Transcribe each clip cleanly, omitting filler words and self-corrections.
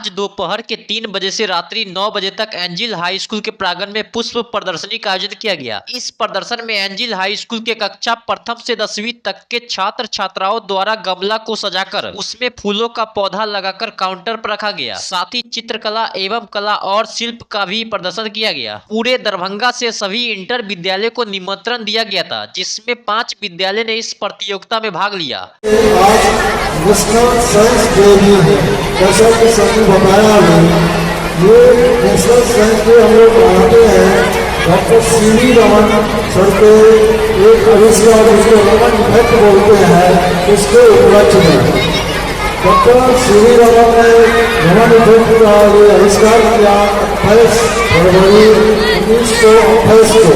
आज दोपहर के 3 बजे से रात्रि 9 बजे तक एंजिल हाई स्कूल के प्रांगण में पुष्प प्रदर्शनी का आयोजन किया गया। इस प्रदर्शन में एंजिल हाई स्कूल के कक्षा प्रथम से 10वीं तक के छात्र छात्राओं द्वारा गमला को सजाकर उसमें फूलों का पौधा लगाकर काउंटर पर रखा गया। साथ ही चित्रकला एवं कला और शिल्प का भी प्रदर्शन किया गया। पूरे दरभंगा से सभी इंटर विद्यालय को निमंत्रण दिया गया था, जिसमें 5 विद्यालय ने इस प्रतियोगिता में भाग लिया। नेशनल साइंस डे भी है, जैसा कि सबने बताया है, ये नेशनल साइंस डे हम लोग मनाते हैं डॉक्टर सी.वी. रमन सर के एक आविष्कार जिसको रमन इफेक्ट बोलते हैं, इसके उपलक्ष्य में डॉक्टर सी.वी. रमन ने रमन इफेक्ट का ये आविष्कार किया 28 फरवरी 1928 को,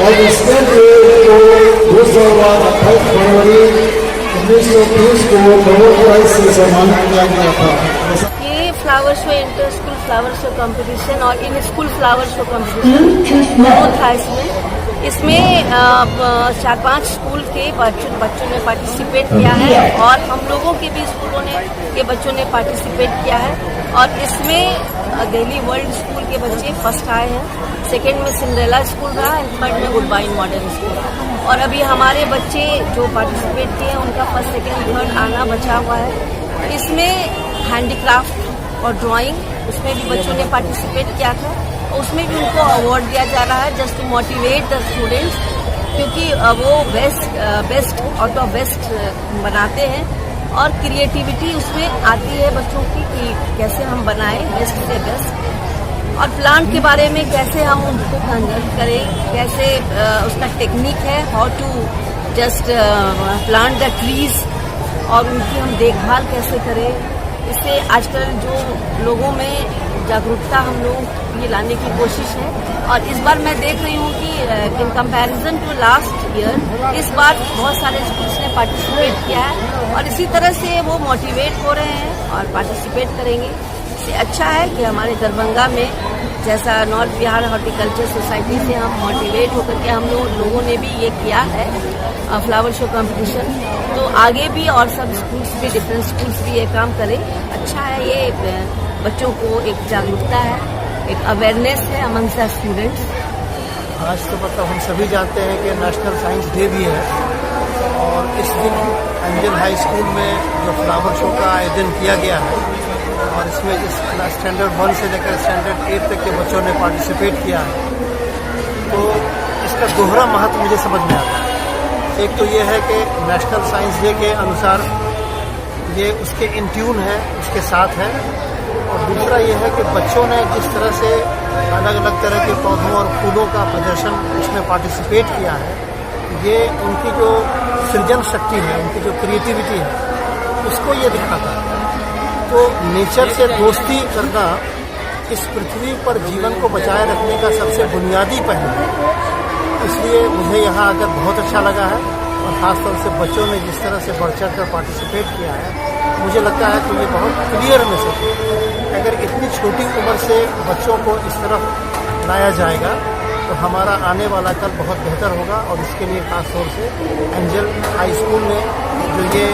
और इसके लिए को 2 साल बाद 28 फरवरी 1930 को नोबेल प्राइज से सम्मानित किया गया था। ये flower show, inter school flower show competition और in school flower show competition दोनों था। इसमें 4-5 स्कूल के बच्चों ने पार्टिसिपेट किया है और हम लोगों के भी स्कूलों के बच्चों ने पार्टिसिपेट किया है। और इसमें दिल्ली वर्ल्ड स्कूल के बच्चे फर्स्ट आए हैं, सेकेंड में सिंड्रेला स्कूल रहा एंड थर्ड में वुडबाइन मॉडर्न स्कूल। और अभी हमारे बच्चे जो पार्टिसिपेट किए हैं उनका फर्स्ट सेकेंड थर्ड आना बचा हुआ है। इसमें हैंडीक्राफ्ट और ड्राइंग, उसमें भी बच्चों ने पार्टिसिपेट किया था, उसमें भी उनको अवार्ड दिया जा रहा है just to motivate the students, क्योंकि वो बेस्ट आउट ऑफ बेस्ट बनाते हैं और क्रिएटिविटी उसमें आती है बच्चों की कि कैसे हम बनाएं बेस्ट से बेस्ट। और प्लांट के बारे में कैसे हम उनको कंजर्व करें, कैसे उसका टेक्निक है how to just plant the trees और उनकी हम देखभाल कैसे करें। इससे आजकल जो लोगों में जागरूकता हम लोग ये लाने की कोशिश है। और इस बार मैं देख रही हूँ कि in comparison to last year इस बार बहुत सारे स्कूल्स ने पार्टिसिपेट किया है और इसी तरह से वो मोटिवेट हो रहे हैं और पार्टिसिपेट करेंगे। इससे अच्छा है कि हमारे दरभंगा में जैसा नॉर्थ बिहार हॉर्टिकल्चर सोसाइटी से हम मोटिवेट होकर के हम लोगों ने भी ये किया है फ्लावर शो कंपटीशन, तो आगे भी और सब स्कूल्स भी, डिफरेंट स्कूल्स भी ये काम करें। अच्छा है, ये बच्चों को एक जागरूकता है, एक अवेयरनेस है अमंग द स्टूडेंट्स। आज तो मतलब हम सभी जानते हैं कि नेशनल साइंस डे भी है और इस दिन एंजल हाई स्कूल में जो फ्लावर शो का आयोजन किया गया है और इसमें जिस स्टैंडर्ड 1 से लेकर स्टैंडर्ड 8 तक के बच्चों ने पार्टिसिपेट किया है, तो इसका दोहरा महत्व मुझे समझ में आता है। एक तो ये है कि नेशनल साइंस डे के अनुसार ये उसके इन ट्यून है, उसके साथ है, और दूसरा ये है कि बच्चों ने जिस तरह से अलग अलग तरह के पौधों और फूलों का प्रदर्शन उसमें पार्टिसिपेट किया है, ये उनकी जो सृजन शक्ति है, उनकी जो क्रिएटिविटी है, उसको ये दिखाता है। तो नेचर से दोस्ती करना इस पृथ्वी पर जीवन को बचाए रखने का सबसे बुनियादी पहलू है। इसलिए मुझे यहाँ आकर बहुत अच्छा लगा है और ख़ासतौर से बच्चों ने जिस तरह से बढ़ चढ़ कर पार्टिसिपेट किया है, मुझे लगता है कि ये बहुत क्लियर मैसेज है। अगर इतनी छोटी उम्र से बच्चों को इस तरफ लाया जाएगा तो हमारा आने वाला कल बहुत बेहतर होगा। और इसके लिए खास तौर से एंजल हाई स्कूल ने जो ये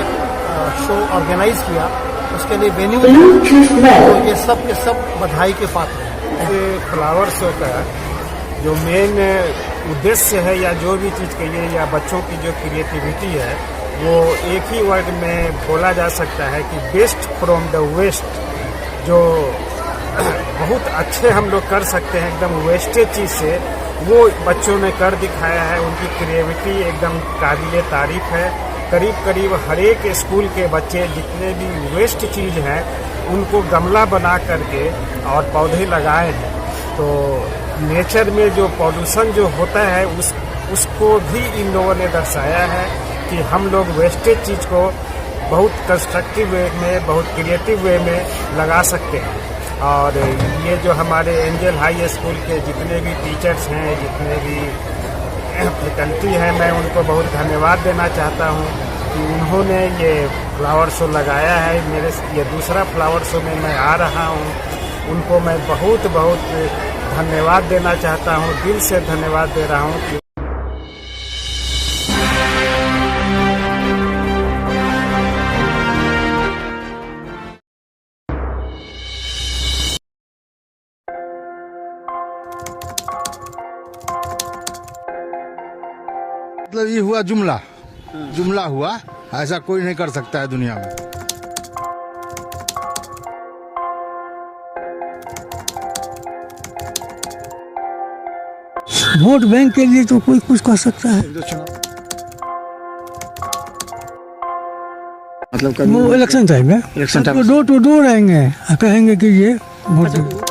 शो ऑर्गेनाइज किया उसके लिए वेन्यू तो ये सब के सब बधाई के पात्र हैं। ये फ्लावर शो का जो मेन उद्देश्य है या जो भी चीज़ कहिए या बच्चों की जो क्रिएटिविटी है, वो एक ही वर्ड में बोला जा सकता है कि बेस्ट फ्रॉम द वेस्ट। जो बहुत अच्छे हम लोग कर सकते हैं एकदम वेस्टेज चीज़ से, वो बच्चों ने कर दिखाया है। उनकी क्रिएटिविटी एकदम काबिल तारीफ है। करीब करीब हर एक स्कूल के बच्चे जितने भी वेस्ट चीज़ हैं उनको गमला बना करके और पौधे लगाए हैं। तो नेचर में जो पॉल्यूशन जो होता है उसको भी इन लोगों ने दर्शाया है कि हम लोग वेस्टेज चीज़ को बहुत कंस्ट्रक्टिव वे में, बहुत क्रिएटिव वे में लगा सकते हैं। और ये जो हमारे एंजल हाई स्कूल के जितने भी टीचर्स हैं, जितने भी फैकल्टी हैं, मैं उनको बहुत धन्यवाद देना चाहता हूँ कि उन्होंने ये फ्लावर शो लगाया है। मेरे ये दूसरा फ्लावर शो में मैं आ रहा हूँ, उनको मैं बहुत बहुत धन्यवाद देना चाहता हूँ, दिल से धन्यवाद दे रहा हूँ। मतलब ये हुआ जुमला, जुमला हुआ, ऐसा कोई नहीं कर सकता है दुनिया में। वोट बैंक के लिए तो कोई कुछ कर सकता है। मतलब वो इलेक्शन टाइम में डोर टू डोर आएंगे, कहेंगे कि ये वोट